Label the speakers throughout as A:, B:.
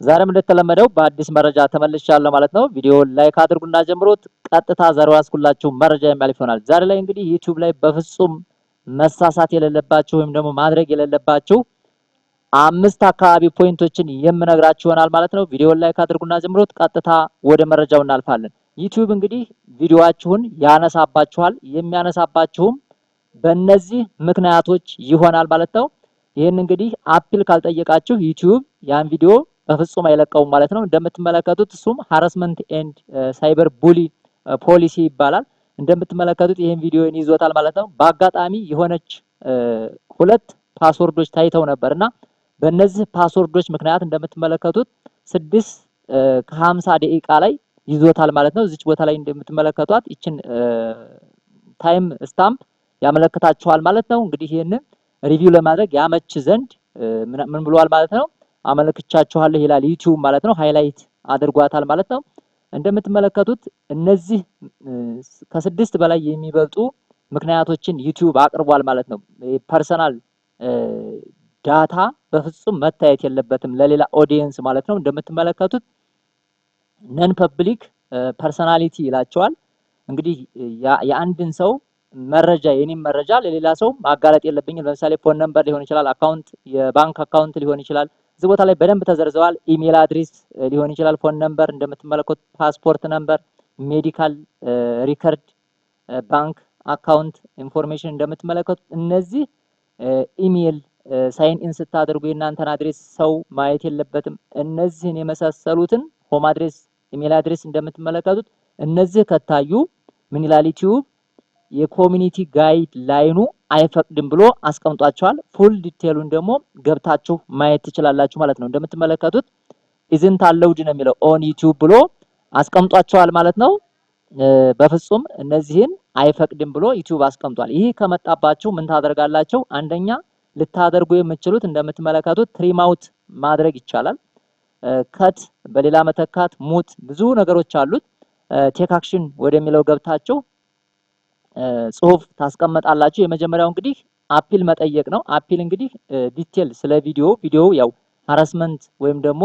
A: ዛሬም እንደተለመደው በአዲስ መረጃ ተመልሻለሁ ማለት ነው። ቪዲዮውን ላይክ አድርጉና ጀምሩት። ቀጥታ ዛሬው ያስኩላችሁ መረጃ የሚያልፍ ይሆናል። ዛሬ ላይ እንግዲህ ዩቲዩብ ላይ በፍጹም መሳሳት የሌለባችሁ ወይም ደግሞ ማድረግ የሌለባችሁ 5 አካባቢ ፖይንቶችን የምነግራችሁ ይሆናል ማለት ነው። ቪዲዮውን ላይክ አድርጉና ጀምሩት። ቀጥታ ወደ መረጃው እናልፋለን። ዩቲዩብ እንግዲህ ቪዲዮአችሁን ያነሳባችኋል። የሚያነሳባችሁም በእነዚህ ምክንያቶች ይሆናል ማለት ነው። ይህን እንግዲህ አፕል ካልጠየቃችሁ ዩቲዩብ ያን ቪዲዮ በፍጹም አይለቀውም ማለት ነው። እንደምትመለከቱት እሱም ሃራስመንት ኤንድ ሳይበር ቡሊ ፖሊሲ ይባላል። እንደምትመለከቱት ይህን ቪዲዮን ይዞታል ማለት ነው። በአጋጣሚ የሆነች 2 ፓስወርዶች ታይተው ነበርና በእነዚህ ፓስወርዶች ምክንያት እንደምትመለከቱት 6 ከ50 ደቂቃ ላይ ይዞታል ማለት ነው። እዚች ቦታ ላይ እንደምትመለከቷት ይችን ታይም ስታምፕ ያመለክታችኋል ማለት ነው። እንግዲህ ይሄንን ሪቪው ለማድረግ ያመች ዘንድ ምን ብሏል ማለት ነው? አመለክቻችኋለሁ ይላል ዩቲዩብ ማለት ነው። ሃይላይት አድርጓታል ማለት ነው። እንደምትመለከቱት እነዚህ ከ6 በላይ የሚበልጡ ምክንያቶችን ዩቲዩብ አቅርቧል ማለት ነው። ፐርሰናል ዳታ በፍጹም መታየት የለበትም ለሌላ ኦዲየንስ ማለት ነው። እንደምትመለከቱት ነን ፐብሊክ ፐርሰናሊቲ ይላቸዋል። እንግዲህ የአንድን ሰው መረጃ የኔም መረጃ ለሌላ ሰው ማጋለጥ የለብኝም። ለምሳሌ ፎን ነምበር ሊሆን ይችላል፣ አካውንት የባንክ አካውንት ሊሆን ይችላል። እዚህ ቦታ ላይ በደንብ ተዘርዘዋል። ኢሜል አድሬስ ሊሆን ይችላል፣ ፎን ነምበር እንደምትመለከቱት፣ ፓስፖርት ነምበር፣ ሜዲካል ሪከርድ፣ ባንክ አካውንት ኢንፎርሜሽን እንደምትመለከቱት እነዚህ ኢሜል ሳይን ኢን ስታደርጉ የእናንተን አድሬስ ሰው ማየት የለበትም። እነዚህን የመሳሰሉትን ሆም አድሬስ፣ ኢሜል አድሬስ እንደምትመለከቱት እነዚህ ከታዩ ምን ይላል ዩቲዩብ የኮሚኒቲ ጋይድ ላይኑ አይፈቅድም ብሎ አስቀምጧቸዋል። ፉል ዲቴሉን ደግሞ ገብታችሁ ማየት ትችላላችሁ ማለት ነው። እንደምትመለከቱት ኢዝንት አለውድ ነው የሚለው ኦን ዩቲዩብ ብሎ አስቀምጧቸዋል ማለት ነው። በፍጹም እነዚህን አይፈቅድም ብሎ ዩቲዩብ አስቀምጧል። ይህ ከመጣባችሁ ምን ታደርጋላችሁ? አንደኛ ልታደርጉ የምትችሉት እንደምትመለከቱት ትሪም አውት ማድረግ ይቻላል። ከት በሌላ መተካት፣ ሙት ብዙ ነገሮች አሉት። ቴክ አክሽን ወደሚለው ገብታችሁ ጽሁፍ ታስቀምጣላችሁ። የመጀመሪያው እንግዲህ አፒል መጠየቅ ነው። አፒል እንግዲህ ዲቴል ስለ ቪዲዮው ያው ሃራስመንት ወይም ደግሞ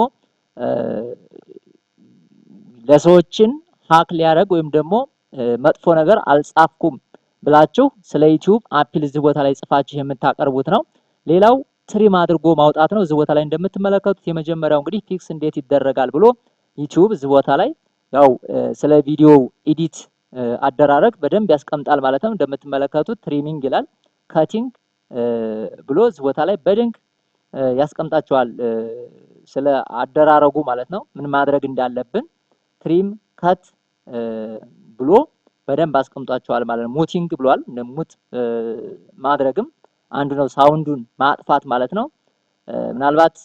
A: ለሰዎችን ሀክ ሊያደርግ ወይም ደግሞ መጥፎ ነገር አልጻፍኩም ብላችሁ ስለ ዩቲዩብ አፒል እዚህ ቦታ ላይ ጽፋችሁ የምታቀርቡት ነው። ሌላው ትሪም አድርጎ ማውጣት ነው። እዚህ ቦታ ላይ እንደምትመለከቱት የመጀመሪያው እንግዲህ ፊክስ እንዴት ይደረጋል ብሎ ዩቲዩብ እዚህ ቦታ ላይ ያው ስለ ቪዲዮ ኤዲት አደራረግ በደንብ ያስቀምጣል ማለት ነው። እንደምትመለከቱት ትሪሚንግ ይላል፣ ካቲንግ ብሎ እዚህ ቦታ ላይ በደንብ ያስቀምጣቸዋል ስለ አደራረጉ ማለት ነው። ምን ማድረግ እንዳለብን ትሪም ካት ብሎ በደንብ አስቀምጧቸዋል ማለት ነው። ሙቲንግ ብሏል። ሙት ማድረግም አንዱ ነው፣ ሳውንዱን ማጥፋት ማለት ነው። ምናልባት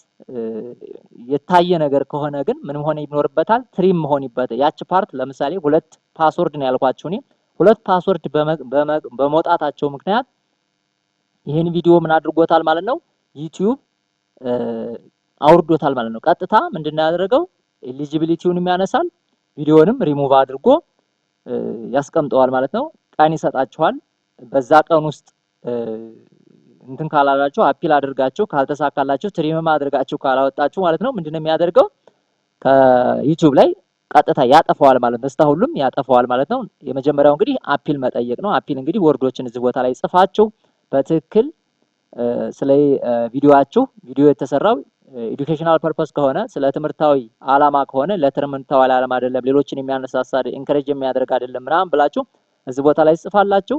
A: የታየ ነገር ከሆነ ግን ምን መሆን ይኖርበታል? ትሪም መሆን ይበታል። ያቺ ፓርት ለምሳሌ 2 ፓስወርድ ነው ያልኳችሁ እኔ 2 ፓስወርድ በመውጣታቸው ምክንያት ይህን ቪዲዮ ምን አድርጎታል ማለት ነው? ዩቲዩብ አውርዶታል ማለት ነው። ቀጥታ ምንድነው ያደረገው? ኤሊጂቢሊቲውንም ያነሳል፣ ቪዲዮንም ሪሙቭ አድርጎ ያስቀምጠዋል ማለት ነው። ቀን ይሰጣችኋል። በዛ ቀን ውስጥ እንትን ካላላችሁ አፒል አድርጋችሁ ካልተሳካላችሁ ትሪም አድርጋችሁ ካላወጣችሁ ማለት ነው ምንድነው የሚያደርገው? ከዩቲዩብ ላይ ቀጥታ ያጠፋዋል ማለት ነው። ሁሉም ያጠፋዋል ማለት ነው። የመጀመሪያው እንግዲህ አፒል መጠየቅ ነው። አፒል እንግዲህ ወርዶችን እዚህ ቦታ ላይ ጽፋችሁ በትክክል ስለ ቪዲዮ የተሰራው ኤዱኬሽናል ፐርፐስ ከሆነ ስለ ትምህርታዊ ዓላማ ከሆነ ለትምህርታዊ ዓላማ አይደለም፣ ሌሎችን የሚያነሳሳ ኢንከሬጅ የሚያደርግ አይደለም ምናምን ብላችሁ እዚህ ቦታ ላይ ጽፋላችሁ።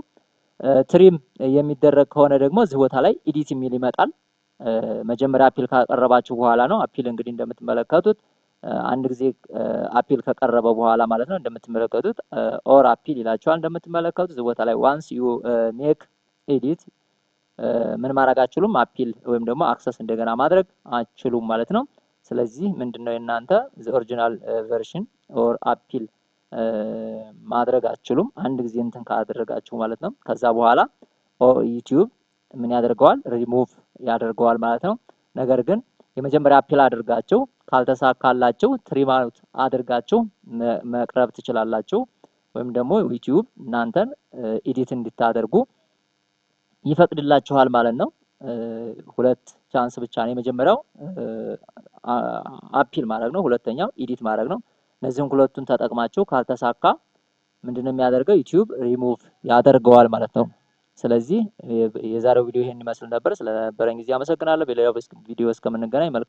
A: ትሪም የሚደረግ ከሆነ ደግሞ እዚህ ቦታ ላይ ኤዲት የሚል ይመጣል። መጀመሪያ አፒል ካቀረባችሁ በኋላ ነው። አፒል እንግዲህ እንደምትመለከቱት አንድ ጊዜ አፒል ከቀረበ በኋላ ማለት ነው እንደምትመለከቱት ኦር አፒል ይላችኋል። እንደምትመለከቱት እዚህ ቦታ ላይ ዋንስ ዩ ሜክ ኤዲት ምን ማድረግ አትችሉም፣ አፒል ወይም ደግሞ አክሰስ እንደገና ማድረግ አትችሉም ማለት ነው። ስለዚህ ምንድነው የእናንተ ኦሪጂናል ቨርሽን ኦር አፒል ማድረግ አትችሉም አንድ ጊዜ እንትን ካደረጋችሁ ማለት ነው። ከዛ በኋላ ዩቲዩብ ምን ያደርገዋል? ሪሙቭ ያደርገዋል ማለት ነው። ነገር ግን የመጀመሪያ አፒል አድርጋችሁ ካልተሳካላችሁ ትሪም አውት አድርጋችሁ መቅረብ ትችላላችሁ። ወይም ደግሞ ዩቲዩብ እናንተን ኤዲት እንድታደርጉ ይፈቅድላችኋል ማለት ነው። 2 ቻንስ ብቻ ነው። የመጀመሪያው አፒል ማድረግ ነው። ሁለተኛው ኤዲት ማድረግ ነው። እነዚህን ሁለቱን ተጠቅማችሁ ካልተሳካ ምንድነው የሚያደርገው? ዩቲዩብ ሪሙቭ ያደርገዋል ማለት ነው። ስለዚህ የዛሬው ቪዲዮ ይሄን ይመስል ነበር። ስለነበረኝ ጊዜ አመሰግናለሁ። በሌላው ቪዲዮ እስከምንገናኝ መልካም